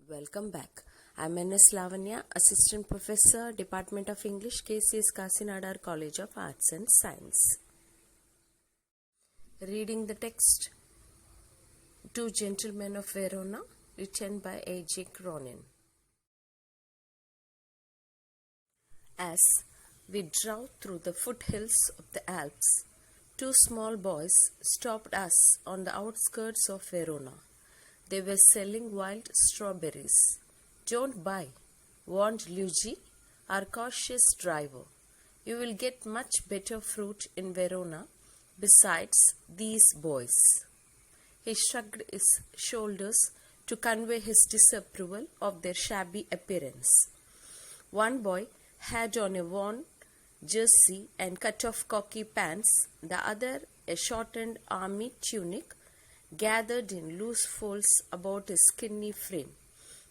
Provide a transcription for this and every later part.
Welcome back. I'm N.S. Lavanya, Assistant Professor, Department of English, KCS Kasinadar College of Arts and Science. Reading the text, Two Gentlemen of Verona, written by A.J. Cronin. As we drove through the foothills of the Alps, two small boys stopped us on the outskirts of Verona. They were selling wild strawberries. "Don't buy," warned Luigi, our cautious driver. "You will get much better fruit in Verona besides these boys." He shrugged his shoulders to convey his disapproval of their shabby appearance. One boy had on a worn jersey and cut-off khaki pants, the other a shortened army tunic gathered in loose folds about his skinny frame.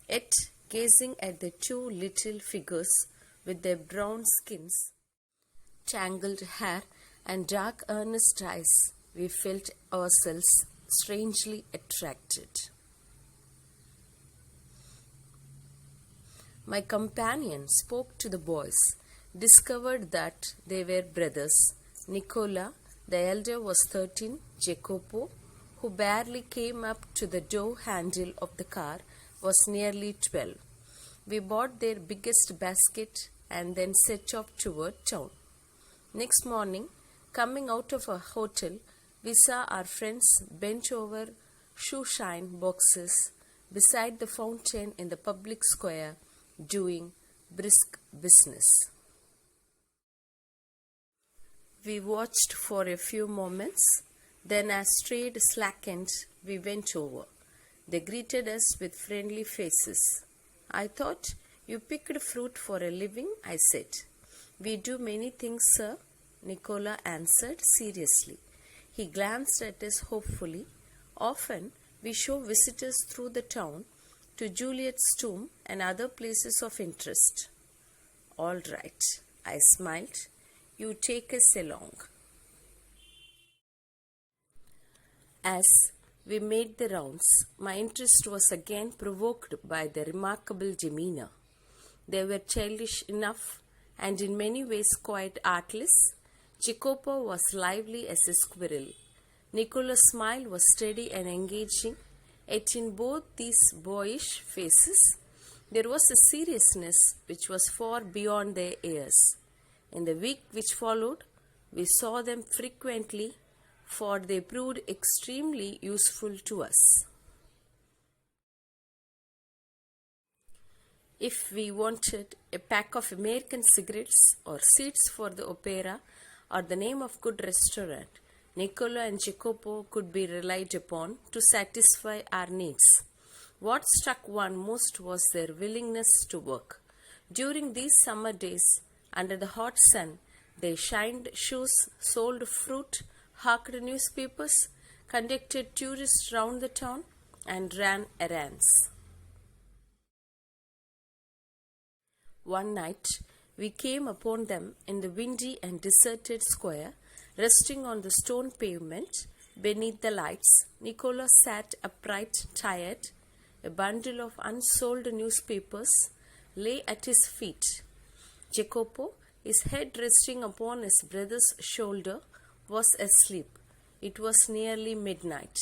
Yet, gazing at the two little figures with their brown skins, tangled hair, and dark earnest eyes, we felt ourselves strangely attracted. My companion spoke to the boys, discovered that they were brothers. Nicola, the elder, was 13. Jacopo, who barely came up to the door handle of the car, was nearly 12. We bought their biggest basket and then set off toward town. Next morning, coming out of a hotel, we saw our friends bent over shoe-shine boxes beside the fountain in the public square, doing brisk business. We watched for a few moments. Then, as trade slackened, we went over. They greeted us with friendly faces. "I thought you picked fruit for a living," I said. "We do many things, sir," Nicola answered seriously. He glanced at us hopefully. "Often we show visitors through the town to Juliet's tomb and other places of interest." "All right," I smiled. "You take us along." As we made the rounds, my interest was again provoked by their remarkable demeanor. They were childish enough and in many ways quite artless. Jacopo was lively as a squirrel. Nicola's smile was steady and engaging, yet in both these boyish faces there was a seriousness which was far beyond their years. In the week which followed, we saw them frequently, for they proved extremely useful to us. If we wanted a pack of American cigarettes or seats for the opera or the name of good restaurant, Nicola and Jacopo could be relied upon to satisfy our needs. What struck one most was their willingness to work. During these summer days, under the hot sun, they shined shoes, sold fruit, hawked newspapers, conducted tourists round the town, and ran errands. One night, we came upon them in the windy and deserted square, resting on the stone pavement beneath the lights. Nicola sat upright, tired. A bundle of unsold newspapers lay at his feet. Jacopo, his head resting upon his brother's shoulder, was asleep. It was nearly midnight.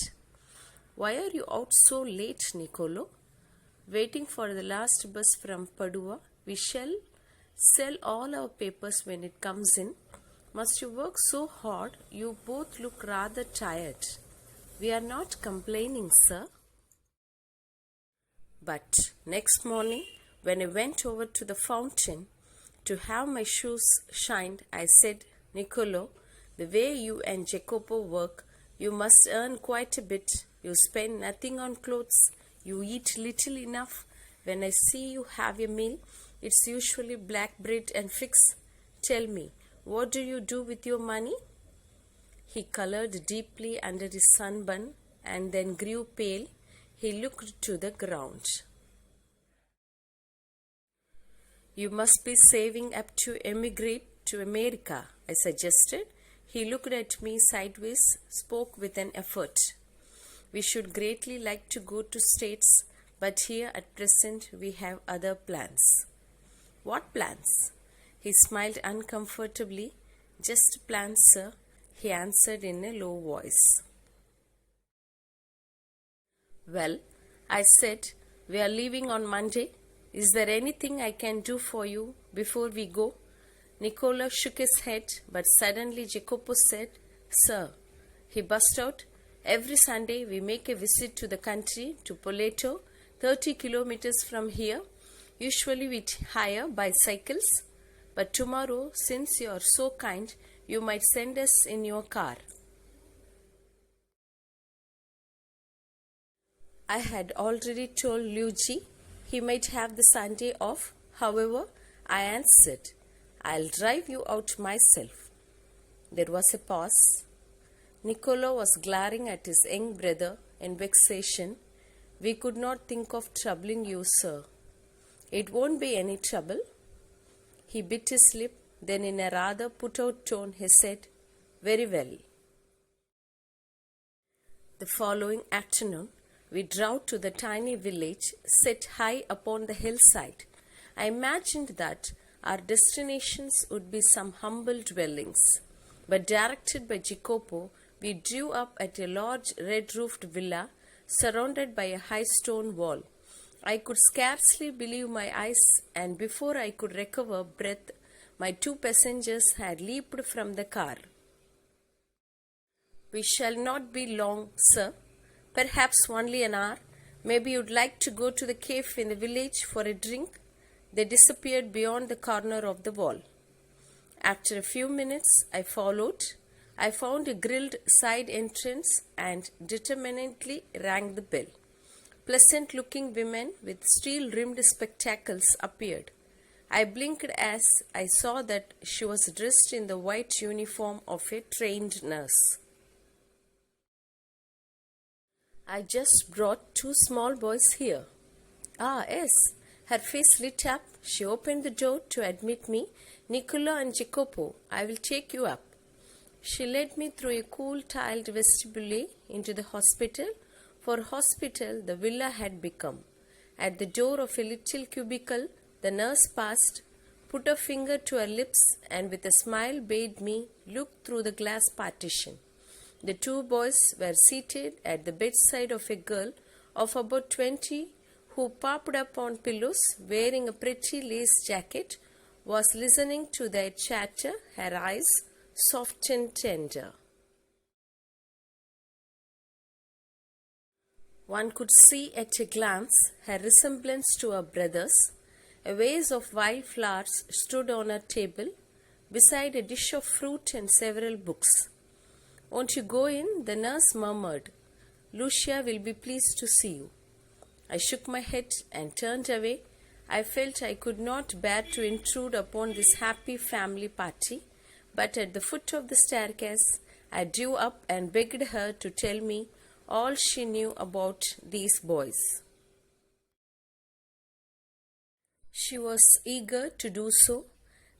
"Why are you out so late, Nicolo?" "Waiting for the last bus from Padua. We shall sell all our papers when it comes in." "Must you work so hard? You both look rather tired." "We are not complaining, sir." But next morning, when I went over to the fountain to have my shoes shined, I said, "Nicolo, the way you and Jacopo work, you must earn quite a bit. You spend nothing on clothes. You eat little enough. When I see you have a meal, it's usually black bread and figs. Tell me, what do you do with your money?" He colored deeply under his sunburn and then grew pale. He looked to the ground. "You must be saving up to emigrate to America," I suggested. He looked at me sideways, spoke with an effort. "We should greatly like to go to States, But here at present we have other plans. What plans? He smiled uncomfortably. Just plans, sir, he answered in a low voice. Well, I said, we are leaving on Monday. Is there anything I can do for you before we go? Nicola shook his head, but suddenly Jacopo said, Sir, he burst out, every Sunday we make a visit to the country, to Poleto, 30 kilometers from here. Usually we hire bicycles, but tomorrow, since you are so kind, you might send us in your car. I had already told Luigi he might have the Sunday off. However, I answered, I'll drive you out myself. There was a pause. Niccolo was glaring at his young brother in vexation. We could not think of troubling you, sir. It won't be any trouble. He bit his lip, then in a rather put-out tone he said, Very well. The following afternoon, we drove to the tiny village set high upon the hillside. I imagined that our destinations would be some humble dwellings, but directed by Jacopo, we drew up at a large red-roofed villa surrounded by a high stone wall. I could scarcely believe my eyes, and before I could recover breath, my two passengers had leaped from the car. We shall not be long, sir. Perhaps only an hour. Maybe you'd like to go to the cafe in the village for a drink? They disappeared beyond the corner of the wall. After a few minutes, I followed. I found a grilled side entrance and determinedly rang the bell. Pleasant-looking women with steel-rimmed spectacles appeared. I blinked as I saw that she was dressed in the white uniform of a trained nurse. I just brought two small boys here. Ah, yes. Her face lit up. She opened the door to admit me. Nicola and Jacopo, I will take you up. She led me through a cool tiled vestibule into the hospital. For hospital, the villa had become. At the door of a little cubicle, the nurse passed, put a finger to her lips, and with a smile bade me look through the glass partition. The two boys were seated at the bedside of a girl of about 20 who, propped up on pillows, wearing a pretty lace jacket, was listening to their chatter, her eyes soft and tender. One could see at a glance her resemblance to her brothers. A vase of wild flowers stood on her table, beside a dish of fruit and several books. Won't you go in? The nurse murmured. Lucia will be pleased to see you. I shook my head and turned away. I felt I could not bear to intrude upon this happy family party, but at the foot of the staircase, I drew up and begged her to tell me all she knew about these boys. She was eager to do so.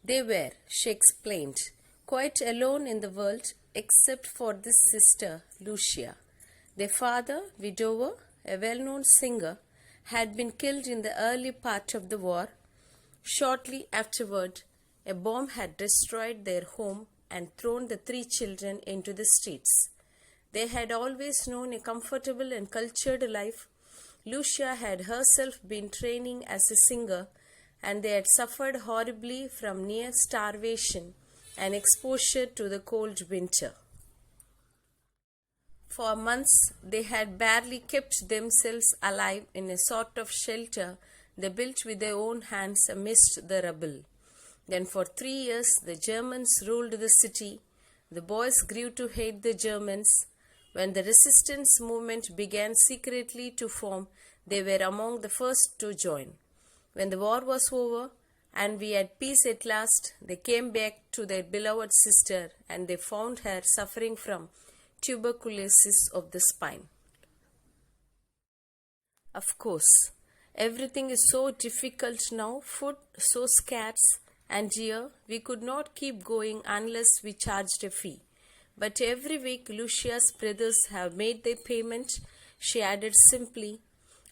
They were, she explained, quite alone in the world except for this sister, Lucia. Their father, widower, a well-known singer, had been killed in the early part of the war. Shortly afterward, a bomb had destroyed their home and thrown the three children into the streets. They had always known a comfortable and cultured life. Lucia had herself been training as a singer, and they had suffered horribly from near starvation and exposure to the cold winter. For months, they had barely kept themselves alive in a sort of shelter they built with their own hands amidst the rubble. Then for 3 years, the Germans ruled the city. The boys grew to hate the Germans. When the resistance movement began secretly to form, they were among the first to join. When the war was over and we had peace at last, they came back to their beloved sister, and they found her suffering from tuberculosis of the spine. Of course, everything is so difficult now, food so scarce, and here we could not keep going unless we charged a fee. But every week Lucia's brothers have made their payment, she added simply.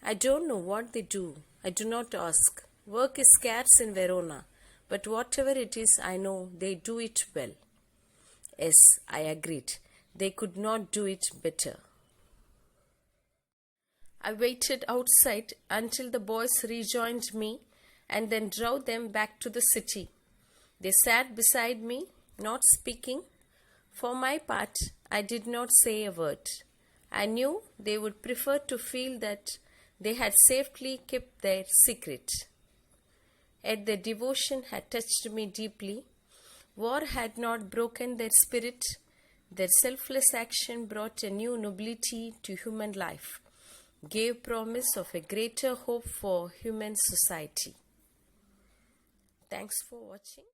I don't know what they do. I do not ask. Work is scarce in Verona, but whatever it is, I know they do it well. Yes, I agreed. They could not do it better. I waited outside until the boys rejoined me and then drove them back to the city. They sat beside me, not speaking. For my part, I did not say a word. I knew they would prefer to feel that they had safely kept their secret. Yet their devotion had touched me deeply. War had not broken their spirit. Their selfless action brought a new nobility to human life, gave promise of a greater hope for human society. Thanks for watching.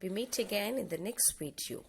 We meet again in the next video.